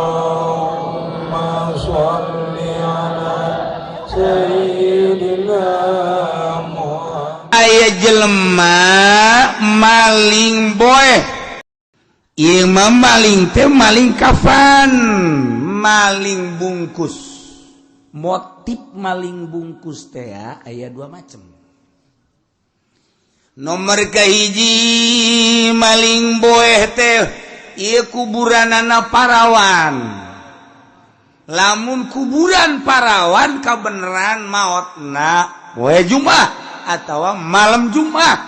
Allahumma sholli ala sayyidina Muhammad. Aya jelema maling boy, imam maling teh maling kafan, maling bungkus. Motif maling bungkus teh aya dua macam. Nomor kahiji maling boeh teh ieu kuburanana parawan. Lamun kuburan parawan kabeneran maotna poe Jumat atawa malam Jumat.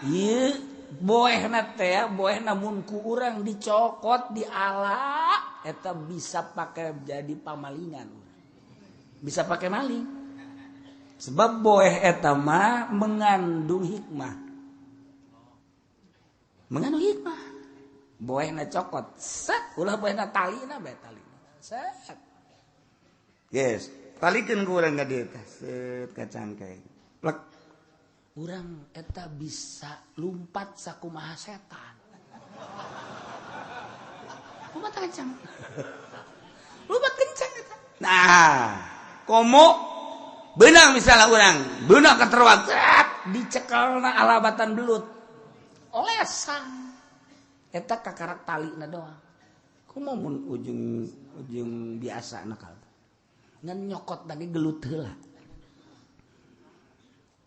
Ieu boehna teh boehna mun ku urang dicokot diala eta bisa pakai jadi pamalingan. Bisa pakai maling. Sebab boeh eta mah mengandung hikmah. Mengandung hikmah. Boehna cokot, set, ulah boehna talina bae talina. Set. Yes, talikeun ku urang ka dieu teh, set ka cangkeng. Plek. Urang eta bisa lumpat sakumaha setan. Lumpat kencang. Lumpat kencang eta. Nah, komo beunang misalnya urang, beunang katerwak, dicekelna alabatan belut. Olesan eta kakarak talina doang. Kumaha mun ujung biasa nakal. Ngan nyokot tadi gelut heula.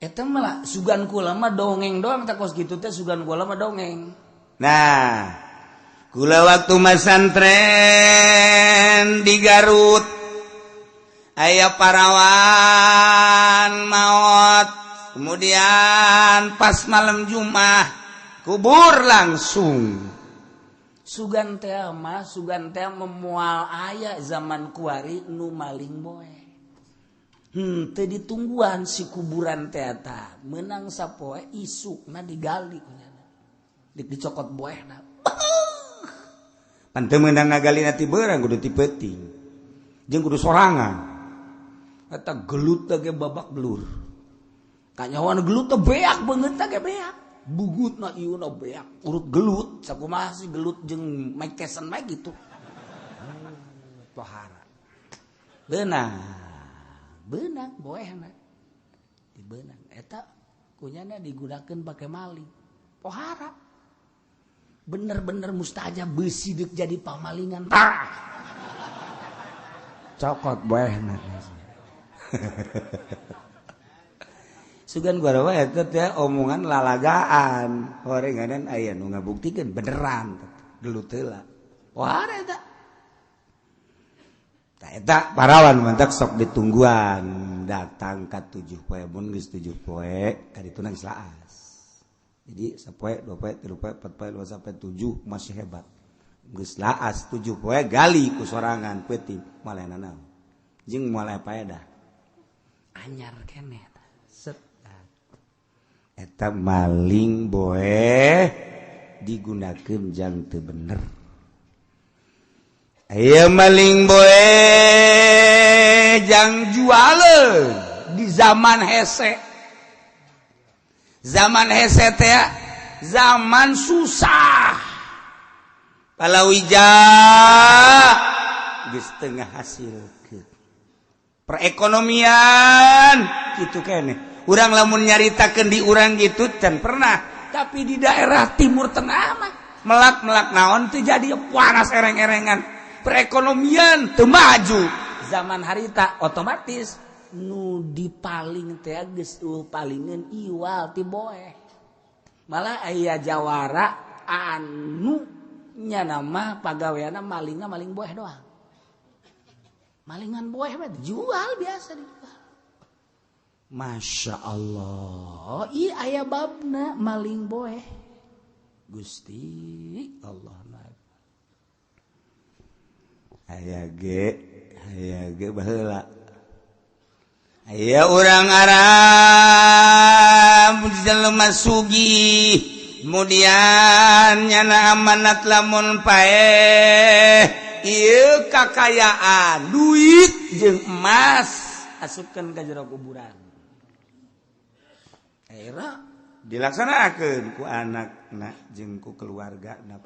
Eta mah sugan kula mah dongeng doang teh kos kitu teh sugan kula mah dongeng. Nah, kula waktu masantren di Garut aya parawan maot, kemudian pas malam Jumat kubur langsung. Sugan teh memual aya zaman kuari nu maling boe. Teu ditungguan si kuburan teh eta meunang sapoe isukna digali kunyana. Dicokot boehna. Pan teu meunang ngagalina ti beurang kudu ti peuting. Jeung kudu sorangan. Eta gelut teh ge babak belur. Kanyawan gelut teh beak beungeut teh ge beak. Bugutna ieu beak urut gelut sakumaha si gelut jeung Mike Tyson mah gitu. Pohara. Beunang boehna. Dibeunang eta kunyana digunakeun pake maling. Pohara. Bener-bener mustajab beusi deuk jadi pamalingan. Cokot boehna. Sugan gua eta teh omongan lalagaan. Horenganan aya nu ngabuktikeun beneran gelut heula. Wah eta. Tah eta parawan mantak sok ditungguan datang ka 7 poe mun geus 7 poe ka dituna geus laas. Jadi sapoe 2 poe 3 poe 4 poe 2 sampai 7 masih hebat. Geus laas 7 poe gali ku sorangan peuting malena naon. Jeung moal paedah. Anyar keneh. Eta maling boe digunakeun jang teu bener. Aya maling boe jang jualeun di zaman hese. Zaman hese teh zaman susah. Palawija geus teu ngahasilkeun. Perekonomian kitu keneh. Urang lamun nyaritakeun di urang gitu can pernah, tapi di daerah Timur Tengah mah melak-melak naon teu jadi panas ereng-erengan. Perekonomian teu maju. Zaman harita otomatis nu dipaling teh geus palingeun iwal ti boeh. Malah aya jawara anu nya nama pagaweana malingna maling boeh doang. Malingan boeh mah jual biasa dijual. Masya Allah, iya aya babna maling boeh. Gusti Allah na. Aya ge baheula. Aya urang Arab jelema sugih, kemudian nyana amanat lamun paeh, ieu kakayaan, duit jeung emas asupkeun ka jero kuburan. Akhirnya dilaksanakan ku anakna jeung ku keluargana.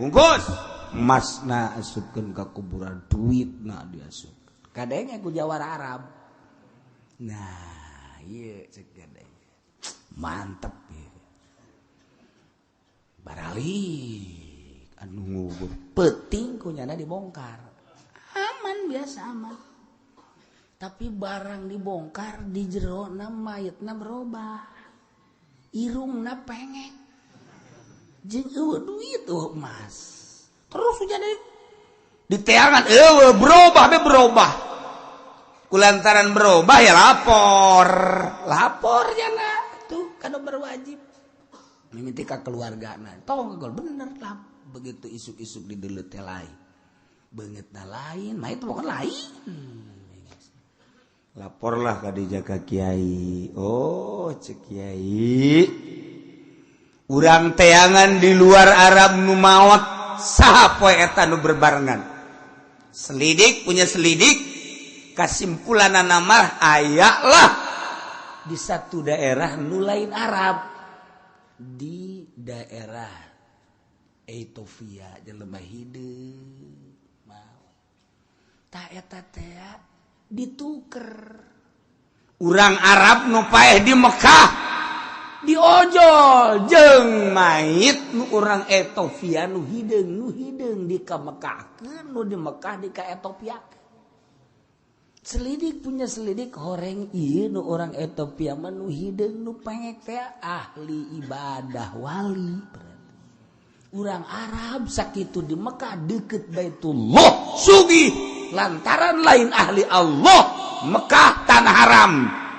bungkus emasna asupkeun ka kuburan duitna diasup kadenge ku jawara Arab nah ieu cek gadeng mantep ieu baralik anu ngubur peuting kunyana dibongkar aman biasa aman tapi barang dibongkar di jerona mayitna berubah irungna pengek jeung eueuh duit emas terus jadi diteangan berubah kulantaran berubah ya lapor jana tuh kana berwajib mimiti ka keluargana tong bener lah begitu isuk-isuk dideuleuh teh lain beungeutna lain mah itu bukan lain laporlah ka dijaga kiai oh cek kiai urang teangan di luar Arab nu maot saha poe eta nu berbarengan selidik punya selidik kasimpulanana mah aya lah di satu daerah nu lain Arab di daerah Ethiopia jelema hideung ta eta teh dituker urang Arab nu paeh di Mekah diojol jeung mait nu urang Ethiopia nu hideung di ka Mekahkeun nu di Mekah di ka Ethiopia selidik punya selidik horeng ieu nu urang Ethiopia mah nu hideung nu pengek teh ahli ibadah wali berarti urang Arab sakitu di Mekah deukeut Baitullah sugih lantaran lain ahli Allah Mekah tanah haram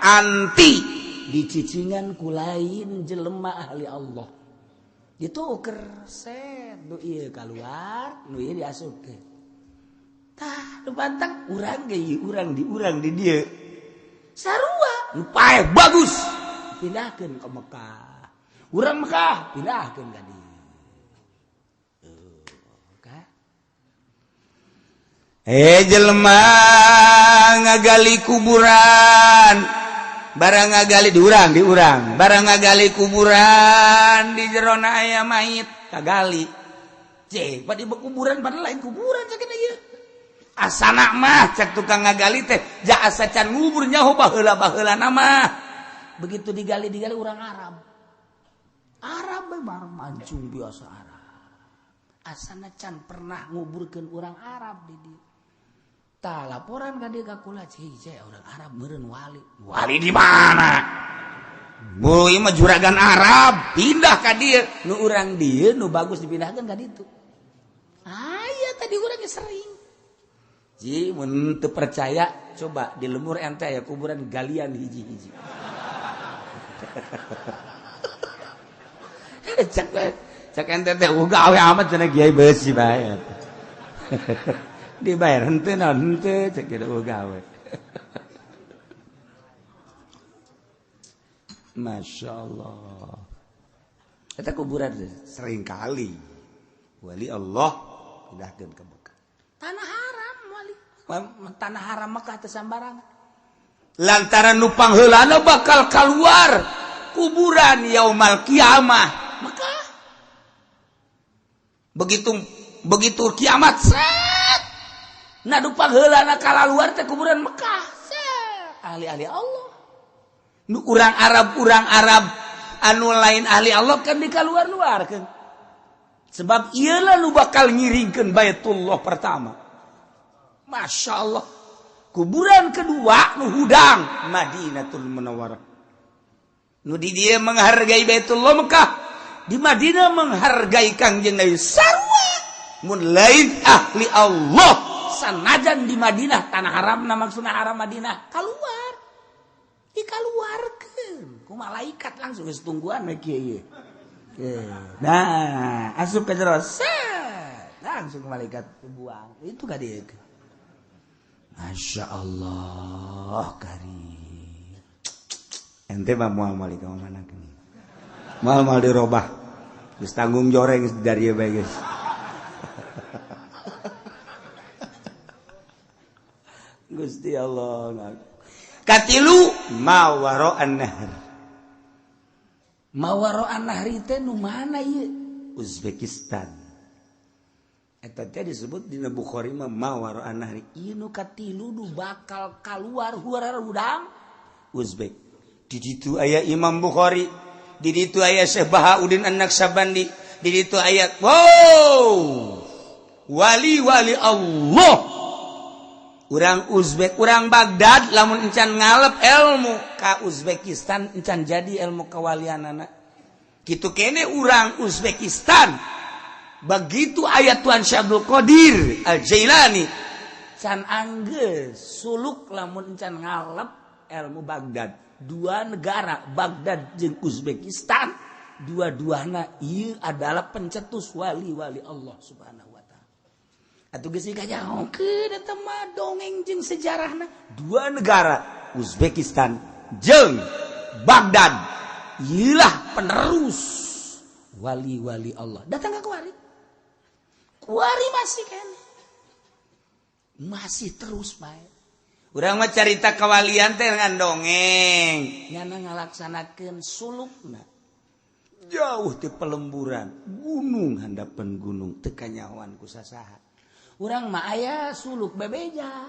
anti dicicingan ku lain jelema ahli Allah dituker set nu ieu keluar nu ieu diasupkeun tah nu bantang urang ge ieu urang di dieu sarua nu paeh bagus pindahkeun ka Mekah urang Mekah pindahkeun ka dieu jelema ngagali kuburan barang ngagali di urang barang ngagali kuburan di jerona aya mayit kagali cek padi kuburan padahal lain kuburan sakitu ieu asana mah cek tukang ngagali teh ja asa can ngubur nyaho baheula-baheulana mah begitu digali urang Arab bae bareng mancung biasa Arab asana can pernah nguburkeun urang Arab di dieu tah laporan ka dieu ka kula cih urang Arab meureun wali di mana bu ieu mah juragan Arab pindah ka dieu nu urang dieu nu bagus dipindahkeun ka ditu aya tadi urang sering ji mun teu percaya coba di lemur ente aya kuburan galian hiji-hiji cek ente teh gawe amat cenah kiai beusi bae dibayar henteu naon henteu cek kieu gawe masyaallah eta kuburan sering kali wali Allah pindahkeun ka Mekah tanah haram wali tanah haram Mekah teu sambarangan lantaran nu pangheulana bakal keluar kuburan yaumal kiamah Mekah begitu kiamat set nadu pangheulana kalaluar teh kuburan Mekah set ahli-ahli Allah nu urang Arab anu lain ahli Allah kan dikaluar-luarkeun sebab iyalah nu bakal ngiringkeun Baitullah pertama Masya Allah kuburan kedua nu hudang Madinatul Munawwarah nu di dieu menghargai Baitullah Mekah di Madinah menghargai Kangjeng Nabi sarua mun lain ahli Allah sanajan di Madinah tanah haram na maksudna haram Madinah keluar dikaluarkeun ku malaikat langsung geus tungguan we kieu nah asup ka jero langsung malaikat buang itu ka dieu Masya Allah karim ente mah moal malaikat mana mal dirobah geus tanggung joreng dari ieu bae geus Gusti Allah katilu mawaro'an nahr mawaro'an nahri teh nu mana ieu Uzbekistan eta teh disebut dina Bukhari mah mawar anahri inu katilu nu bakal kaluar huara udang Uzbek. Di ditu aya Imam Bukhari, di ditu aya Syekh Bahauddin An-Naqsabandi, di ditu aya wali-wali Allah. Urang Uzbek, urang Baghdad lamun encan ngalep ilmu ka Uzbekistan encan jadi ilmu kewalianana. Kitu kene urang Uzbekistan. Begitu ayat Tuhan Syekh Abdul Qadir Al-Jailani can anggeus suluk lamun encan ngalep ilmu Baghdad. Dua negara Baghdad jeung Uzbekistan dua-duana ieu adalah pencetus wali-wali Allah Subhanahu wa taala. Atuh geus dikanyahokeun eta mah dongeng jeung sejarahna. Dua negara Uzbekistan jeung Baghdad ieulah penerus wali-wali Allah. Datang ka kuari. Kuari masih kan. Masih terus bae. Urang mah carita kawalian teh dengan dongeng. Nyana ngalaksanakeun sulukna. Jauh ti pelemburan, gunung handapan gunung teu kanyahoan ku sasaha. Urang mah aya suluk bebeja.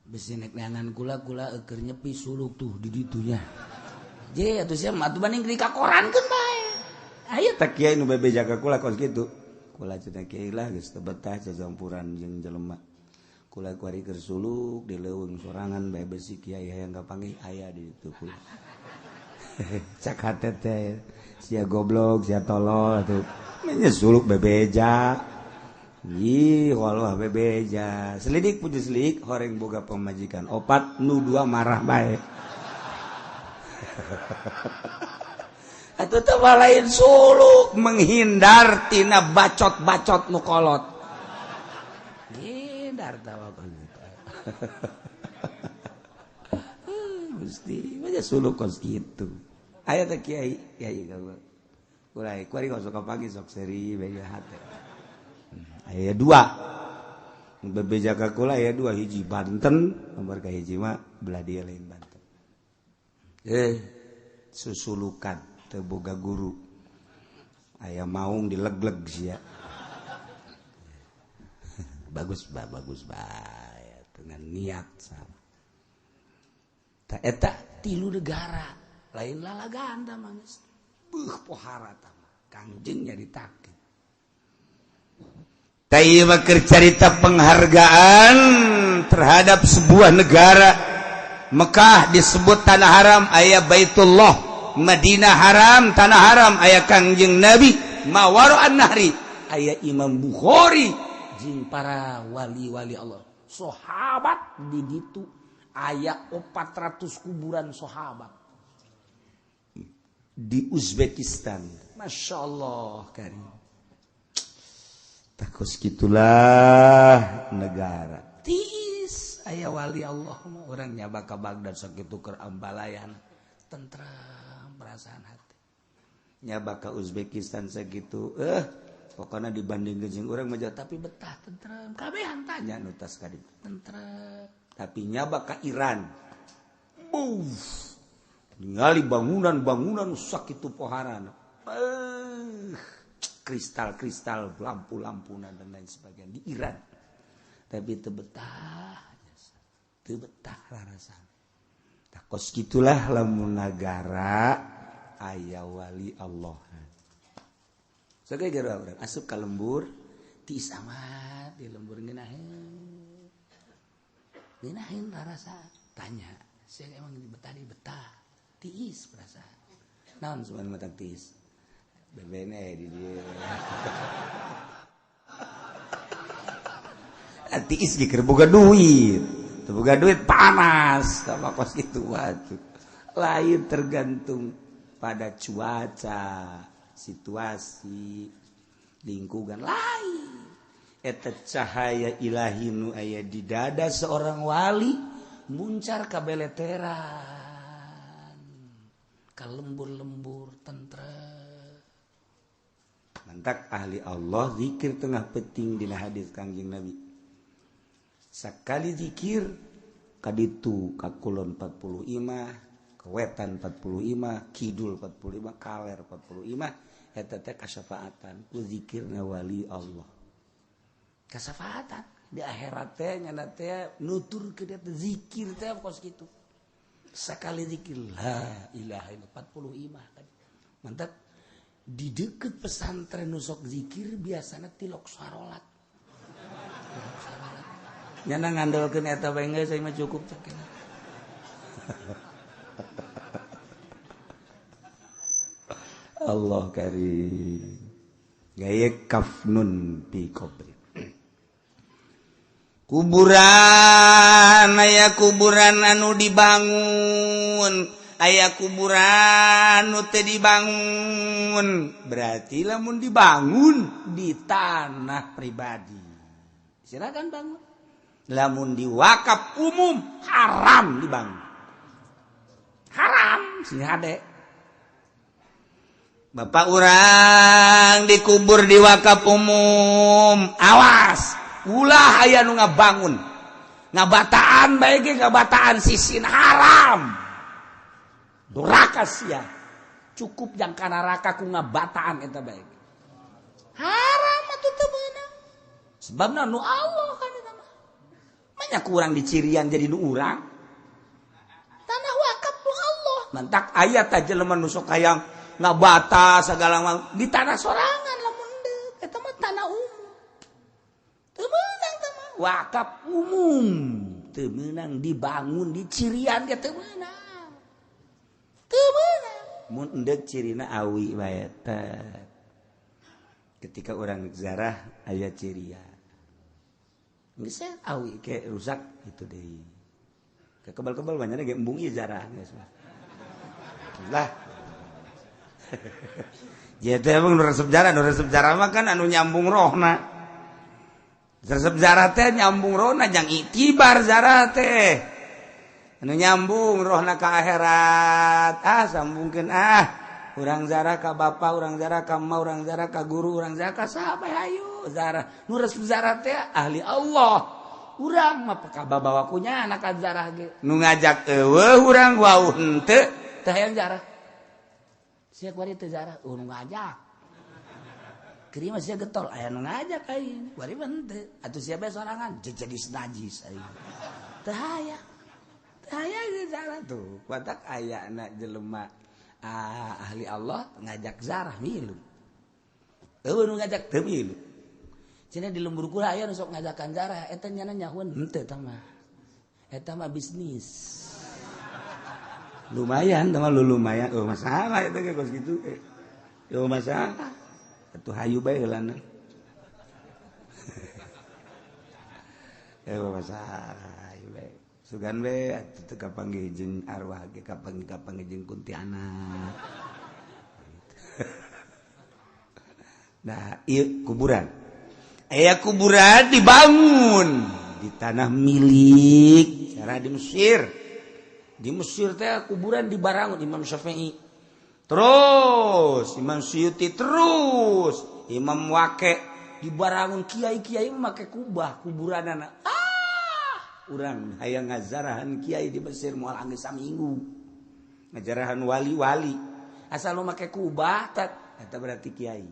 Bisi nek neangan kula keur nyepi suluk tuh di ditunya. Je atuh sia mah atuh banding dikakorankeun bae. Aya teh kiai nu bebeja ka kula kos kitu. Kula cenah kiai lah geus teu betah cacampuran jeung jelema. Kula kuari keur suluk di leuweung sorangan bae besi kiai hayang kapanggih aya di ditu kula. Cak hate teh sia goblok sia tolol atuh. Nya suluk bebeja. Ih, walah bebeja. Selidik puji selidik horeng boga pemajikan. Opat nu dua marah bae. Atuh teh lain suluk menghindar tina bacot-bacot nu kolot. Hindar tawa kan. Gusti, aja suluk kos kitu. Aya teh kiai kaula. Kulai kuari kos sok pagi sok seri beja hate. Aya dua. Bebeja ka kula aya dua, hiji Banten, nomor ka hiji mah belah dia lain Banten. Susulukan teu boga guru. Aya maung dilegleg sia. Bagus bae dengan niat sama. Ta eta tilu negara, lain lalaganda mah geus. Beuh pohara tah Kangjeng nyaritakeun. Ta ieu mah keur carita penghargaan terhadap sebuah negara. Mekah disebut tanah haram, aya Baitullah, Madinah haram, tanah haram, aya Kangjeng Nabi, Mawaro an-Nahri, aya Imam Bukhari jeung para wali-wali Allah. Sahabat di ditu aya 400 kuburan sahabat. Di Uzbekistan. Masya Allah karim. Takos gitulah negara. Tiis aya wali Allah mah urang nyaba ka Baghdad sakitu keur ambalayan tentrem perasaan hati. Nyaba ka Uzbekistan sakitu pokona dibandingkeun jeung urang mah tapi betah tentrem. Kabehan tanya nu tas ka ditu. Tentrem. Tapi nyaba ka Iran. Ningali bangunan-bangunan sakitu poharana. Kristal-kristal, lampu-lampuna dan lain sebagainya di Iran. Tapi teu betah rasana. Takos gitulah lamun nagara aya wali Allah. Sagegera urang asup ka lembur tiis amat di lembur ngeunaheun. Ngeunaheun rasa tanya, saya emang betah tiis perasaan. Naon sebenarnya mata tiis? Bebene di dia. Tiis ge keur boga duit. Teu boga duit panas, sama kos kitu waduh. Lain tergantung pada cuaca, situasi, lingkungan lain. Eta cahaya ilahi nu aya di dada seorang wali muncar ka beleteran, ka lembur-lembur tentrem. Mantak ahli Allah zikir tengah penting dina hadis Kangjeng Nabi. Sakali zikir kaditu kakulon 45, kewetan 45, kidul 45, kaler 45 eta teh kasyafaatan ku zikirna wali Allah. Kasafaatan di akhirat teh nyana teh nutur ke dia zikir teh kos kitu. Sakali zikir la ilaha illallah 40 imah kan. Mantap. Di deket pesantren nusok zikir biasanya tilok sarolat. Nyana ngandalkeun eta bae geus saya mah cukup cek. Allah karim. Gaya kafnun fi qabri. Kuburan aya kuburan anu dibangun, aya kuburan anu teu dibangun. Berarti lamun dibangun di tanah pribadi. Silakan bangun. Lamun di wakaf umum haram dibangun. Haram sing hade. Bapak urang dikubur di wakaf umum, awas. Ulah aya nu ngabangun. Ngabataan bae ge ngabataan sisin haram. Duraka sia. Cukup jang ka neraka ku ngabataan eta bae. Haram atuh teu beunang. Sebabna nu Allah kan eta mah. Manya kurang dicirian jadi nu urang. Tanah wakaf nu Allah. Mantak aya ta jelema nu sok hayang ngabata sagala di tanah sorangan lamun deuk. Eta mah tanah umum. Wakaf umum teu meunang dibangun di cirian dia teu meunang. Mun endeuh cirina awi bae teh. Ketika orang zarah aya cirian. Geus awi ke rusak itu deui. Ke kebal-kebal banyak ge embung ieu zarah geus mah. Lah. Jadi emang nu resep jarah mah kan anu nyambung rohna. Resep zarah teh nyambung rohna jang itibar zarah teh. Anu nyambung rohna ka akhirat. Sambungkeun urang zarah ka bapa, urang zarah ka emak, urang zarah ka guru, urang zarah ka sahabat hayu zarah. Nu resep zarah teh ahli Allah. Urang mah kababawa kunya anak zarah ge. Nu ngajak eueuh urang wauh henteu teh hayang zarah. Sia kuari teu zarah, nu ngajak. Kiri masih getol, ayah nu ngajak aing, wari henteu. Atuh sia bae sorangan, jadi najis aing. Teu hayang. Teu hayang ge zarah tuh. Kuatak ayana jelema ahli Allah ngajak zarah milu. Eueuh nu ngajak teu milu. Cenah di lembur kula aya nu sok ngajakan zarah, eta nyana nyahuan henteu tah mah. Eta mah bisnis. Lumayan, tah mah lumayan. Oh masalah eta ge kos kitu. Yo masalah. Atuh hayu bae heulana. Masalah hayu bae. Sugan bae atuh teu kapanggih jeung arwah ge kapanggih jeung kuntilanak. Nah, ieu kuburan. Aya kuburan dibangun di tanah milik cara di Mesir. Di Mesir teh kuburan dibarangun Imam Syafi'i. Terus Imam Suyuti, terus Imam Waqi dibarangun kiai-kiai make kubah kuburanana. Urang hayang ngazarahan kiai di Mesir moal anggeus saminggu. Ngajarahan wali-wali. Asal lu make kubah eta berarti kiai.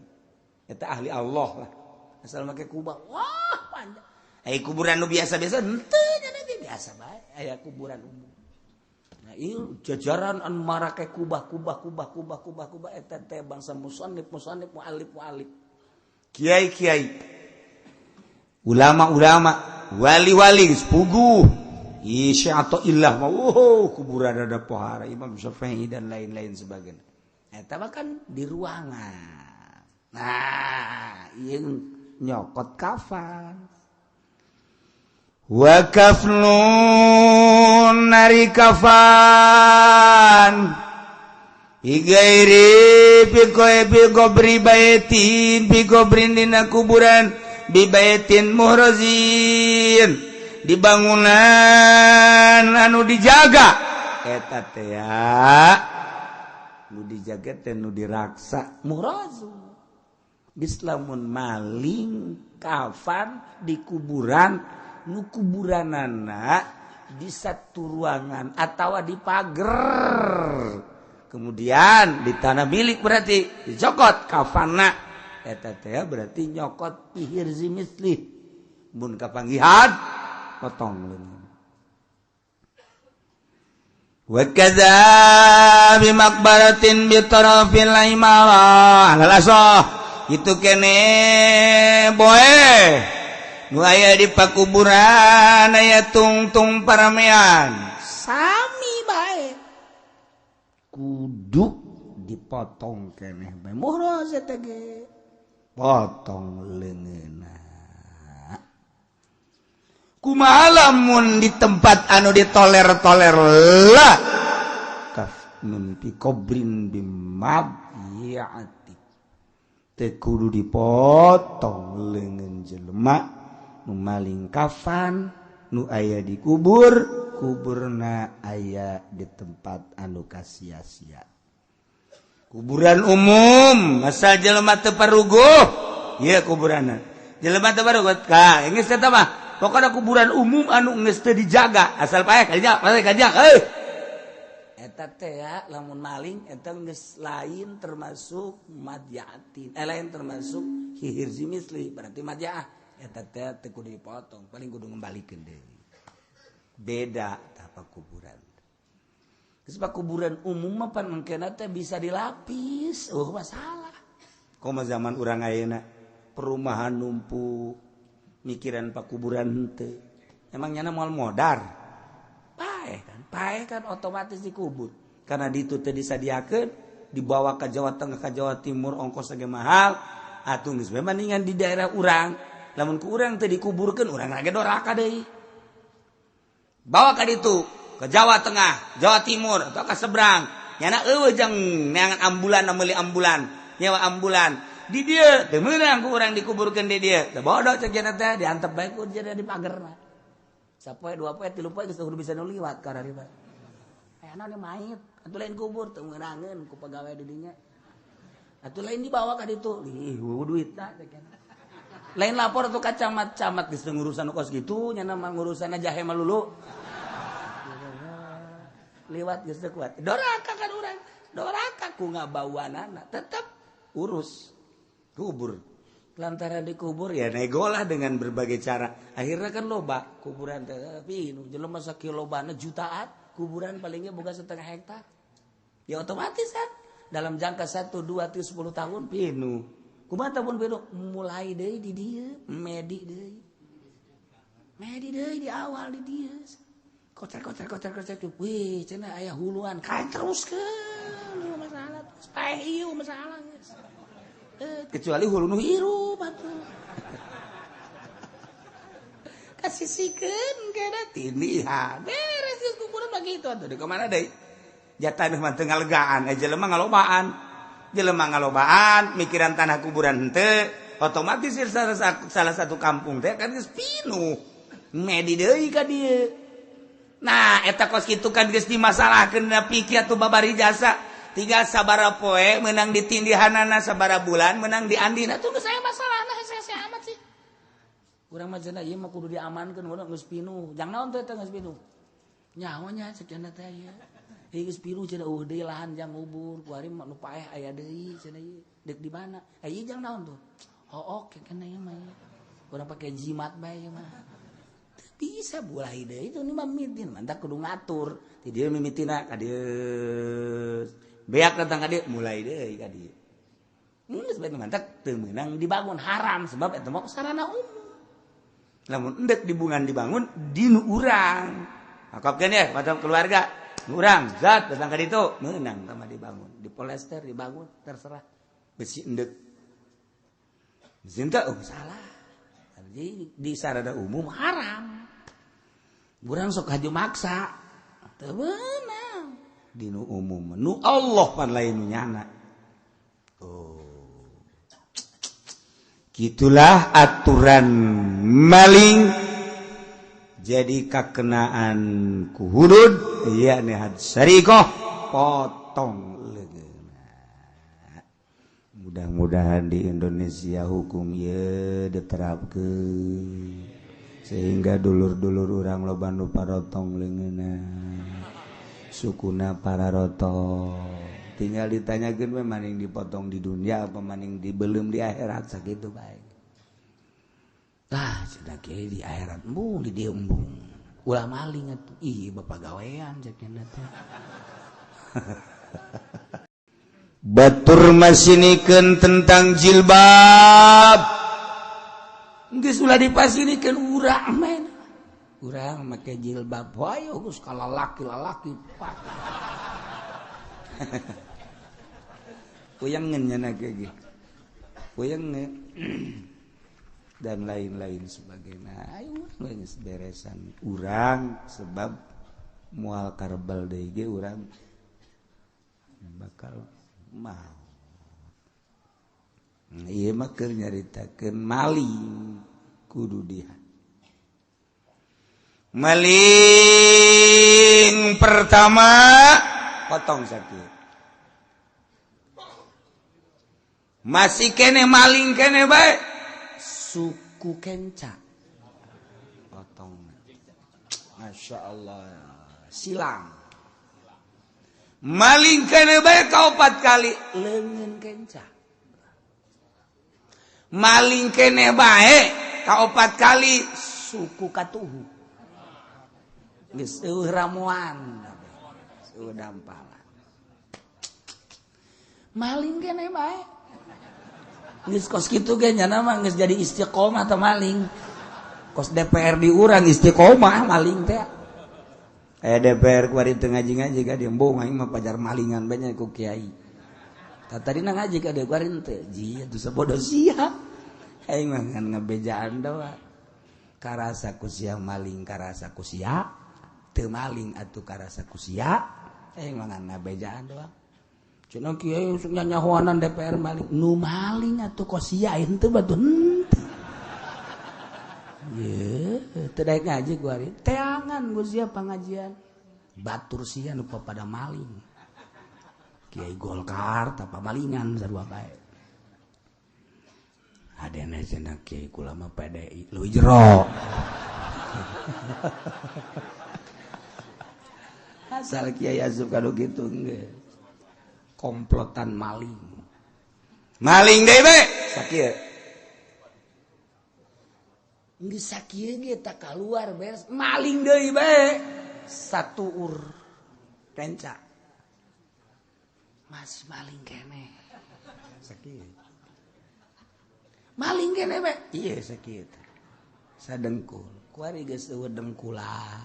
Eta ahli Allah lah. Asal make kubah. Wah, panjang. Kuburan nu biasa-biasa henteu nya ge biasa bae. Aya kuburan umum. Nah, ieu jajaran an marake kubah eta teh bangsa musannif muallif kiai ulama wali sepuguh isya atau illah kuburan ada pohara Imam Syafi'i dan lain-lain sebagainya eta kan di ruangan. Nah ieu nyokot kafan wa kafnun nari kafan igairi bi gobri baitin bi gobrin dina kuburan bi baitin muhrazin di bangunan anu dijaga eta teh ya nu dijaga teh nu diraksa muhrazun geus lamun maling kafan di kuburan nu kuburanana di satu ruangan atau di pagar kemudian di tanah milik berarti dicokot kafanna eta teh berarti nyokot pihirzi misli mun kapanggihan potong leungeun. Wa kadza bi maqbaratin bi tarafil imara alaso itu kene boe nu aya di pakuburan aya tungtung paramean sami bae kudu dipotong keneh bae muhroz eta ge potong leungeunna. Kumaha lamun di tempat anu ditoler-toler lah kafnun fi qabrin bimabiyati teu kudu dipotong leungeun jelema nu maling kafan nu aya di kuburna aya di tempat anu kasia-sia. Kuburan umum asal jelema teu paruguh ieu kuburanna jelema teu paruguh ka geus eta mah pokoknya kuburan umum anu geus teu dijaga asal paeh kadinya eta teh ya lamun maling eta geus lain termasuk madyatin lain termasuk hihir zimisli berarti madyaah eta teh teu kudu dipotong paling kudu ngembalikeun deui beda tah kuburan geus kuburan umum mah pan mangkena teh bisa dilapis masalah komo zaman urang ayeuna perumahan numpuk mikiran pakuburan henteu emangnya moal modar paeh kan otomatis dikubur karena ditu teh disadiakeun dibawa ke Jawa Tengah ke Jawa Timur ongkos ge mahal atuh geus mendingan di daerah urang lamun ku urang teh dikuburkeun urang ge doraka deui bawa ka ditu ke Jawa Tengah Jawa Timur atau ke seberang nyana eueuh jang neangan ambulan meuli ambulan nyewa ambulan di dia teu meunang ku urang dikuburkeun di dia teu bodoh cek cenah teh diantep bae ku jadi di pagerna sapoe 2 poe 3 poe geus kudu bisa nu liwat ka ari bae aya naon mayit atuh lain kubur teu ngeunangeun ku pagawe di dinya atuh lain dibawa ka ditu ih duitna cek cenah lain lapor tuh ka camat geus ngurusan kos kitu nyana mah ngurusanna jahe malulu liwat geus teu kuat doraka kan urang doraka ku ngabauanana tetep urus kubur lantaran dikubur ya negolah dengan berbagai cara akhirnya kan loba kuburan tapi jelema sakilo lobana jutaan kuburan palingnya boga 1/2 hektar ya otomatis kan dalam jangka 1 2 3 10 tahun pinu kumaha tahun pinu mulai deui di dieu medi deui di awal di dieu kocer wih cenah aya huluan kan teruskeun masalah paeh ieu masalah geus kecuali hulu nu hirup atuh kasisikeun kana tindihan beres geus kuburan begitu atuh di kemana deui jatah mah teu ngalegaan jelema ngalobaan mikiran tanah kuburan henteu otomatis salah satu kampung teh kan geus pinuh medi deui ka dieu nah eta kos kitu kan geus dimasalahkeun pikir atuh babari jasa tinggal sabara poe menang di tindihanana sabara bulan menang di andina tuh geus aya masalahna hese amat sih urang mah cenah ieu mah kudu diamankeun urang geus pinuh jang naon teh eta geus pinuh nyaho nya cenah teh ieu geus pinuh cenah deui lahan jang ngubur kuari mah nu paeh aya deui cenah ieu deuk di mana ieu jang naon tuh oke kana ieu mah urang pake jimat bae ieu mah bisa bulai deui itu mah mitin mantap kudu ngatur ti dieu mimitina ka dieu beak datang ka dieu mulai deui ka dieu geus bae mantap teu meunang dibangun haram sebab eta mah sarana umum lamun endek dibangun dinu urang akapkeun ya macam keluarga urang zat datang ka ditu meunang tama dibangun dipolester dibangun terserah besi endek besi teh salah jadi di sarana umum haram urang sok haju maksa teu beunang dinu umum nu Allah pan lain nu nyana gitulah aturan maling jadi kakenaan ku hudud yakni had syariqah potong leungeunna mudah-mudahan di Indonesia hukum ieu diterapkeun sehingga dulur-dulur urang loba nu parotong leungeunna sukuna pararotong tinggal ditanyakeun we maning dipotong di dunia apa maning dibelum di akhirat sakitu bae cenah kieu di akhirat embung di dieu embung. Ulah maling atuh. Ih, bapak gawean cekeun teh. Batur masinikeun tentang jilbab. Geus ulah dipasinikeun urang mah. Urang make jilbab wae geus ka lalaki-lalaki. Puyangeun nya ge. Puyangeun. Dan lain-lain sebagainya. Ayo geus beresan urang sebab moal karbal deui ge urang bakal mau. Ieu mah keur nyaritakeun maling kudu dia. Maling pertama potong sakit. Masih kene maling kene bae suku kenca. Potong. Masya Allah. Silang. Maling kene bae ka 4 kali leungeun kenca. Maling kene bae ka 4 kali suku katuhu. Geus eueuh ramuan. Eueuh dampalan. Maling kene bae. Geus kos kitu ge nya mah geus jadi istiqomah teh maling. Kos DPR di urang istiqomah maling teh. DPR kuari teu ngaji-ngaji ka dieu embung aing mah pajar malingan banyak ku kiai. Tadina ngaji ka dieu kuari teu. Ji atuh sabodo sia. Aing mah ngan ngabejaan doa. Karasa ku sia maling karasa ku sia. Teu maling atuh karasa ku sia. Aing mah ngan ngabejaan doa. Cenah kiai sok nyanyahoanan DPR maling. Nu maling atuh kos sia henteu batu henteu. Ye, teu daek ngaji kuari. Teangan ku sia pangajian. Batur sia nu pada maling. Kiai Golkar tapa malingan sarua bae. Adena cenah kiai kula mah PDI leuwih jero. Asal kiai asup kanu kitu geus. Komplotan maling. Maling deui bae sakieu. Geus sakieu ge tak kaluar beres. Maling deui bae. Satu ur kenca. Masih maling kene. Sakieu. Maling kene bae. Ieu sakieu. Sadengkul. Kuari geus eueuh dengkulan.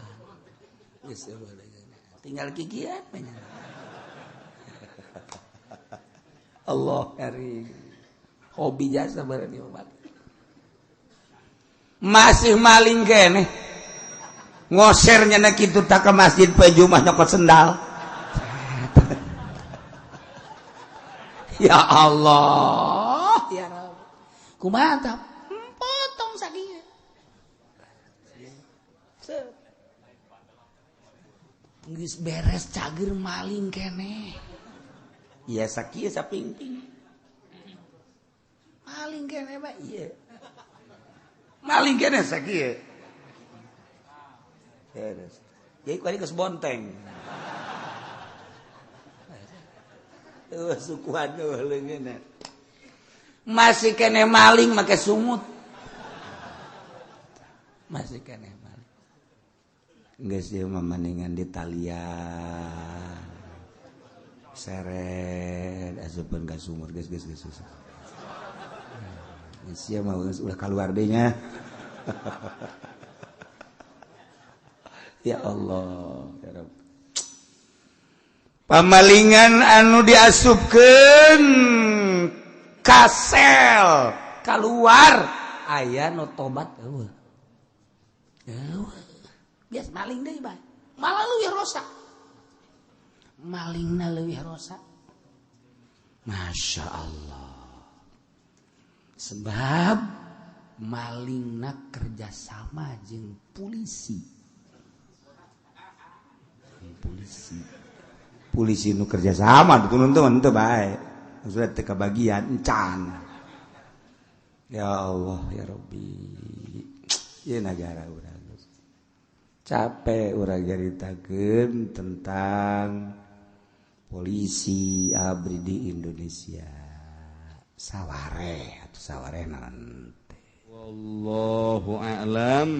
Geus eueuh tinggal kikian banyak. Allah karim. Hobi jasa barani obat. Masih maling kene. Ngosernya na kitu tak ke masjid poe Jumat nyokot sendal. Ya Allah, ya Rabb. Kumaha tah? Potong sakieu. Geus beres cager maling kene. Iya sakieu sapingping. Maling kene mah ieu. Maling kene sakieu. Beres. Jadi kuari geus bonteng. Sukuan leungeunna. Masih kene maling make sumut. Masih kene maling. Geus ieu mah mendingan di talian. Seret asupkeun ka sumur geus susah. Sia mah udah keluar deui nya. Ya Allah, ya Rabb. Pamalingan anu diasupkeun kasel keluar aya nu tobat eueuh. Bias maling deui bae. Malah leuwih rosa. Malingna leuwih rosa. Masya Allah. Sebab malingna kerjasama jeung polisi. Polisi nu kerjasama dukun teman teu bae. Sudah teu kabagian encan. Ya Allah ya Rabbi. Ieu negara urang. Capek urang nyaritakeun tentang polisi abri di Indonesia. Sawareh atuh sawareh naon teh. Wallahu a'lam.